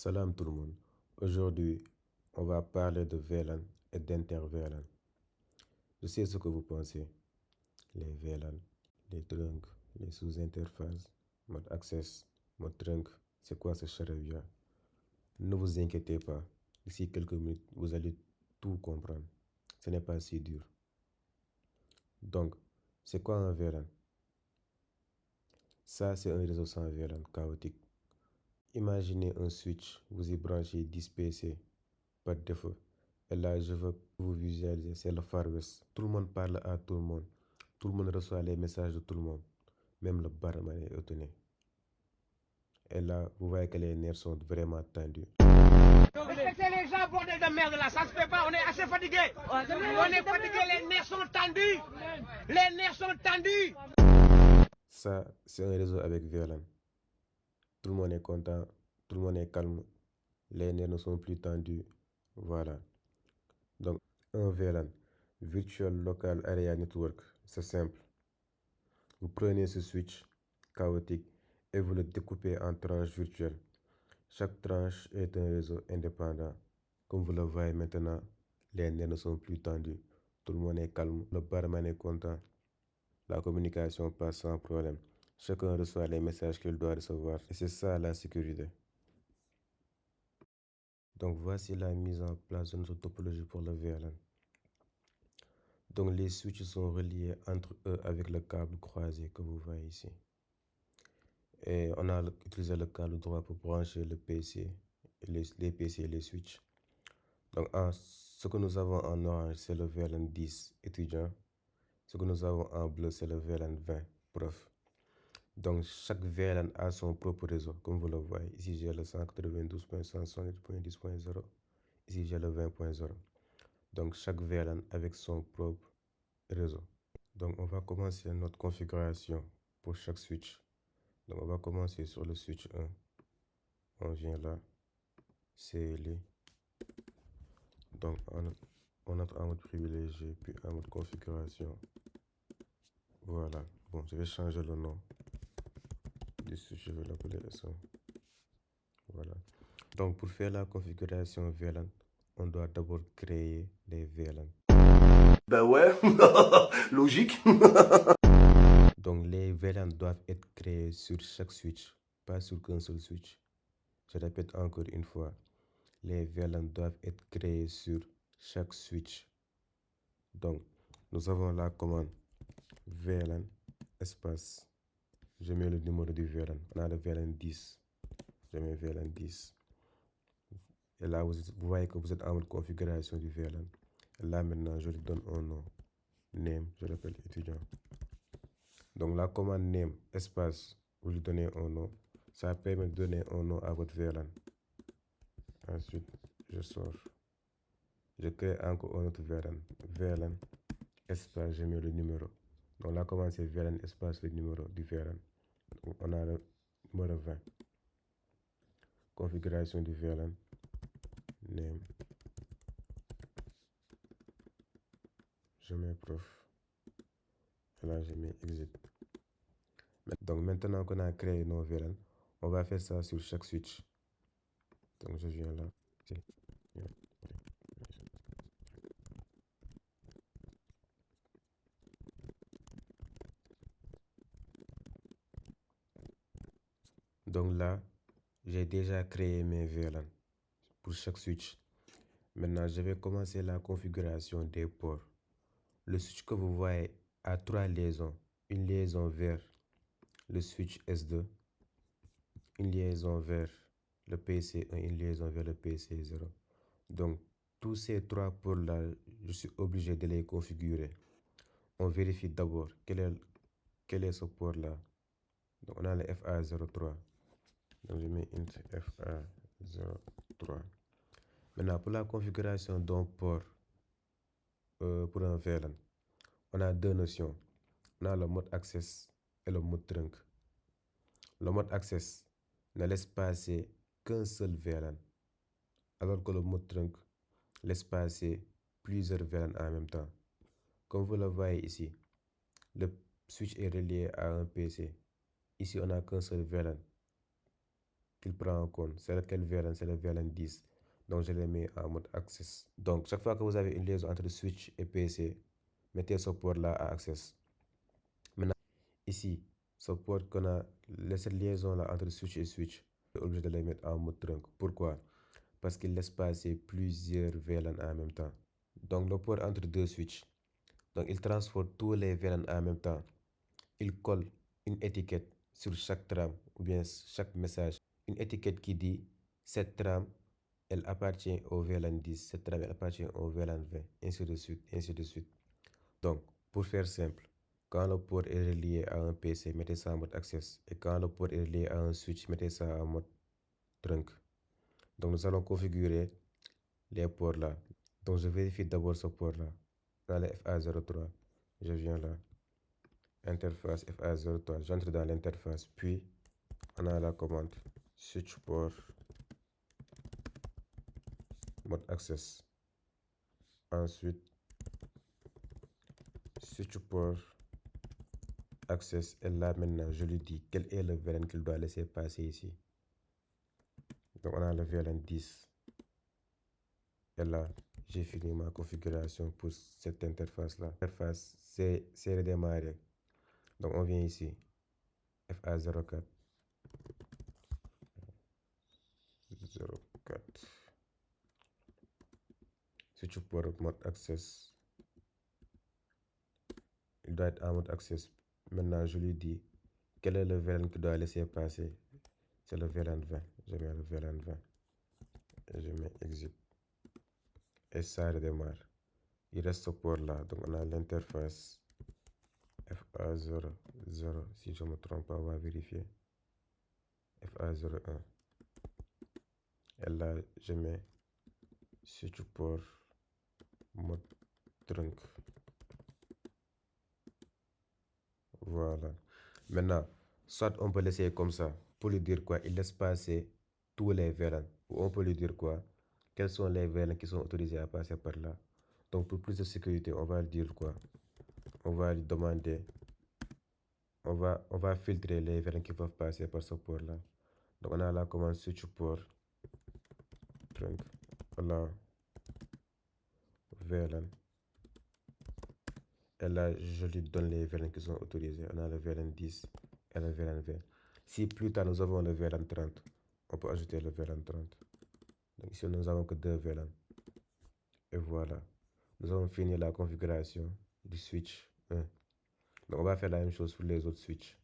Salam tout le monde. Aujourd'hui, on va parler de VLAN et d'inter-VLAN. Je sais ce que vous pensez. Les VLAN, les trunks, les sous-interfaces, mode access, mode trunk. C'est quoi ce charabia? Ne vous inquiétez pas. D'ici quelques minutes, vous allez tout comprendre. Ce n'est pas si dur. Donc, c'est quoi un VLAN? Ça, c'est un réseau sans VLAN chaotique. Imaginez un switch, vous y branchez 10 PC par défaut. Et là, je veux que vous visualiser, c'est le Far West. Tout le monde parle à tout le monde. Tout le monde reçoit les messages de tout le monde. Même le barman est étonné. Et là, vous voyez que les nerfs sont vraiment tendus. Respectez les gens, bordel de merde là, ça se fait pas, on est assez fatigué. On est fatigué, les nerfs sont tendus. Les nerfs sont tendus. Ça, c'est un réseau avec VLAN. Tout le monde est content, tout le monde est calme. Les nerfs ne sont plus tendus. Voilà. Donc, un VLAN, Virtual Local Area Network, c'est simple. Vous prenez ce switch chaotique et vous le découpez en tranches virtuelles. Chaque tranche est un réseau indépendant. Comme vous le voyez maintenant, les nerfs ne sont plus tendus. Tout le monde est calme. Le barman est content. La communication passe sans problème. Chacun reçoit les messages qu'il doit recevoir. Et c'est ça la sécurité. Donc voici la mise en place de notre topologie pour le VLAN. Donc les switches sont reliés entre eux avec le câble croisé que vous voyez ici. Et on a utilisé le câble droit pour brancher le PC, les PC et les switches. Donc ce que nous avons en orange, c'est le VLAN 10 étudiant. Ce que nous avons en bleu, c'est le VLAN 20 prof. Donc chaque VLAN a son propre réseau, comme vous le voyez. Ici, j'ai le 192.168.10.0. Ici, j'ai le 20.0. Donc chaque VLAN avec son propre réseau. Donc on va commencer notre configuration pour chaque switch. Donc on va commencer sur le switch 1. On vient là, CLE. Donc on entre en mode privilégié, puis en mode configuration. Voilà. Bon, je vais changer le nom du switch, je vais l'appeler S1. Voilà. Donc pour faire la configuration VLAN, on doit d'abord créer les VLAN. Ben ouais, logique. Donc les VLAN doivent être créés sur chaque switch, pas sur qu'un seul switch. Je répète encore une fois, les VLAN doivent être créés sur chaque switch. Donc nous avons la commande VLAN espace. Je mets le numéro du VLAN. On a le VLAN 10. Je mets VLAN 10. Et là, vous voyez que vous êtes en mode configuration du VLAN. Et là, maintenant, je lui donne un nom. Name, je l'appelle étudiant. Donc, la commande name, espace, vous lui donnez un nom. Ça permet de donner un nom à votre VLAN. Ensuite, je sors. Je crée encore un autre VLAN. VLAN, espace, je mets le numéro. Donc, la commande, c'est VLAN, espace, le numéro du VLAN. Donc, on a le numéro 20. Configuration du VLAN. Name. Je mets prof. Et là, je mets exit. Donc maintenant qu'on a créé nos VLAN, on va faire ça sur chaque switch. Donc je viens là. Donc là, j'ai déjà créé mes VLAN pour chaque switch. Maintenant, je vais commencer la configuration des ports. Le switch que vous voyez a 3 liaisons. Une liaison vers le switch S2, une liaison vers le PC1, une liaison vers le PC0. Donc, tous ces 3 ports-là, je suis obligé de les configurer. On vérifie d'abord quel est ce port-là. Donc, on a le FA03. Donc, je mets int FA03. Maintenant, pour la configuration d'un port pour un VLAN, on a deux notions. On a le mode access et le mode trunk. Le mode access ne laisse passer qu'un seul VLAN, alors que le mode trunk laisse passer plusieurs VLAN en même temps. Comme vous le voyez ici, le switch est relié à un PC. Ici, on n'a qu'un seul VLAN. qu'il prend en compte. C'est lequel VLAN? C'est le VLAN 10. Donc, je les mets en mode access. Donc, chaque fois que vous avez une liaison entre switch et PC, mettez ce port-là à access. Maintenant, ici, ce port qu'on a, cette liaison-là entre switch et switch, on est obligé de les mettre en mode trunk. Pourquoi? Parce qu'il laisse passer plusieurs VLAN en même temps. Donc, le port entre deux switches, donc il transforme tous les VLAN en même temps. Il colle une étiquette sur chaque trame ou bien chaque message. Une étiquette qui dit cette trame, elle appartient au VLAN 10, cette trame, elle appartient au VLAN 20, ainsi de suite, ainsi de suite. Donc, pour faire simple, quand le port est relié à un PC, mettez ça en mode access. Et quand le port est relié à un switch, mettez ça en mode trunk. Donc, nous allons configurer les ports là. Donc, je vérifie d'abord ce port là. Dans le FA03, je viens là. Interface FA03, j'entre dans l'interface, puis on a la commande switch port mode access. Ensuite, switch port access, et là maintenant je lui dis quel est le VLAN qu'il doit laisser passer ici. Donc on a le VLAN 10. Et là, j'ai fini ma configuration pour cette interface là. L'interface c'est redémarré. Donc on vient ici, FA04. 04. Switch port mode access. Il doit être en mode access. Maintenant, je lui dis quel est le VLAN qu'il doit laisser passer. C'est le VLAN 20. Je mets le VLAN 20. Et je mets exit. Et ça redémarre. Il reste ce port là. Donc on a l'interface FA00. Si je ne me trompe pas, on va vérifier. FA01. Et là, je mets switch port mode trunk. Voilà. Maintenant, soit on peut laisser comme ça. Pour lui dire quoi? Il laisse passer tous les VLAN. Ou on peut lui dire quoi? Quels sont les VLAN qui sont autorisés à passer par là? Donc pour plus de sécurité, on va lui dire quoi? On va lui demander, on va filtrer les VLAN qui peuvent passer par ce port là. Donc on a la commande switch port trunk. Voilà. VLAN. Et là, je lui donne les VLAN qui sont autorisés. On a le VLAN 10 et le VLAN 20. Si plus tard nous avons le VLAN 30, on peut ajouter le VLAN 30. Donc ici, nous avons que deux VLAN. Et voilà. Nous avons fini la configuration du switch 1. Donc on va faire la même chose pour les autres switches.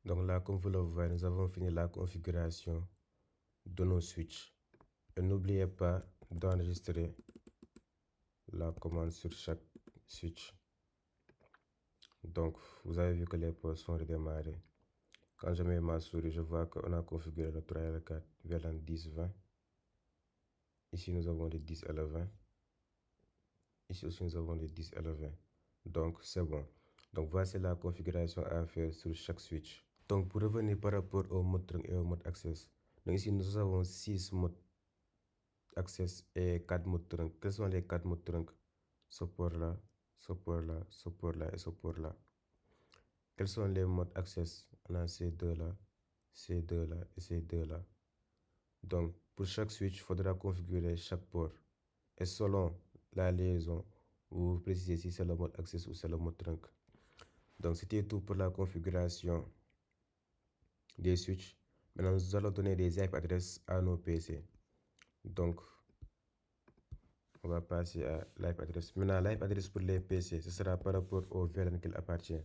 Donc là, comme vous le voyez, nous avons fini la configuration de nos switches. Et n'oubliez pas d'enregistrer la commande sur chaque switch. Donc, vous avez vu que les ports sont redémarrés. Quand je mets ma souris, je vois qu'on a configuré le 3 et le 4 VLAN 10-20. Ici, nous avons les 10 et le 20. Ici aussi, nous avons les 10 et le 20. Donc, c'est bon. Donc, voici la configuration à faire sur chaque switch. Donc, pour revenir par rapport au mode trunk et au mode access. Donc, ici, nous avons 6 modes access et 4 modes trunk. Quels sont les 4 modes trunk? Ce port-là, ce port-là, ce port-là et ce port-là. Quels sont les modes access? On a ces deux-là, ces deux-là et ces deux-là. Donc, pour chaque switch, il faudra configurer chaque port. Et selon la liaison, vous précisez si c'est le mode access ou c'est le mode trunk. Donc, c'était tout pour la configuration des switches. Maintenant, nous allons donner des IP adresses à nos PC. Donc, on va passer à l'IP adresse. Maintenant, l'IP adresse pour les PC, ce sera par rapport au VLAN qu'il appartient.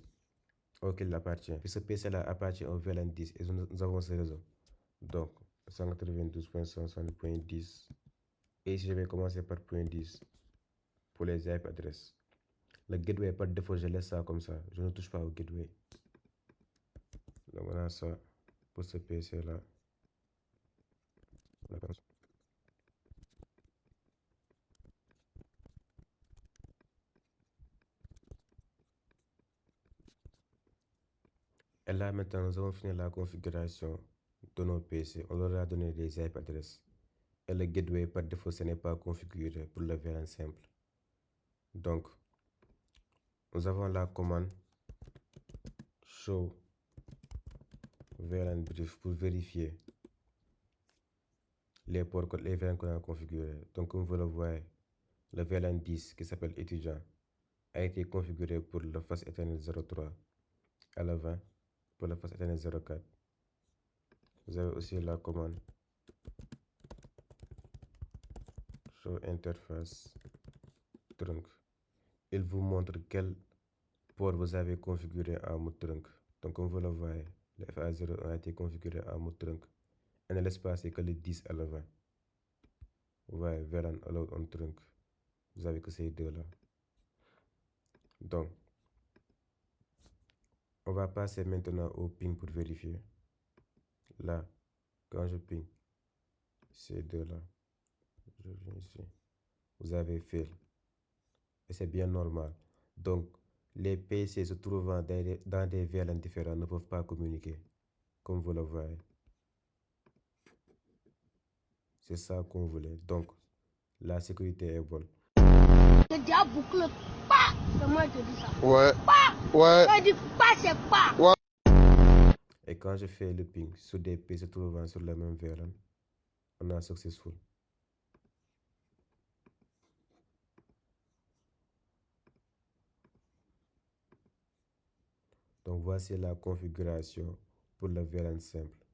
auquel il appartient. Puis ce PC-là appartient au VLAN 10 et nous avons ce réseau. Donc, 192.160.10. Et ici, je vais commencer par point 10 pour les IP adresses. Le gateway, par défaut, je laisse ça comme ça. Je ne touche pas au gateway. Donc, on a ça pour ce PC-là. Et là, maintenant, nous avons fini la configuration de nos PC. On leur a donné des IP adresses. Et le gateway, par défaut, ce n'est pas configuré pour le VLAN simple. Donc, nous avons la commande show VLAN brief pour vérifier les ports, les VLAN qu'on a configurés. Donc, comme vous le voyez, le VLAN 10 qui s'appelle étudiant a été configuré pour le face Ethernet 03 à la 20 pour le face Ethernet 04. Vous avez aussi la commande show interface trunk. Il vous montre quel port vous avez configuré en mode trunk. Donc, comme vous le voyez, le FA01 a été configuré en mode trunk. Et ne laisse passer que le 10 à la 20. Vous voyez, VLAN allowed on trunk. Vous avez que ces deux-là. Donc, on va passer maintenant au ping pour vérifier. Là, quand je ping ces deux-là, je viens ici. Vous avez fail. Et c'est bien normal. Donc, les PC se trouvant dans des VLAN différents ne peuvent pas communiquer. Comme vous le voyez. C'est ça qu'on voulait. Donc, la sécurité est bonne. Le diable boucle pas. C'est moi qui te dis ça. Ouais. Pas. Ouais. Quand je dis pas, c'est pas. Ouais. Et quand je fais le ping sur des PC se trouvant sur la même VLAN, on a successful. Donc voici la configuration pour le VLAN simple.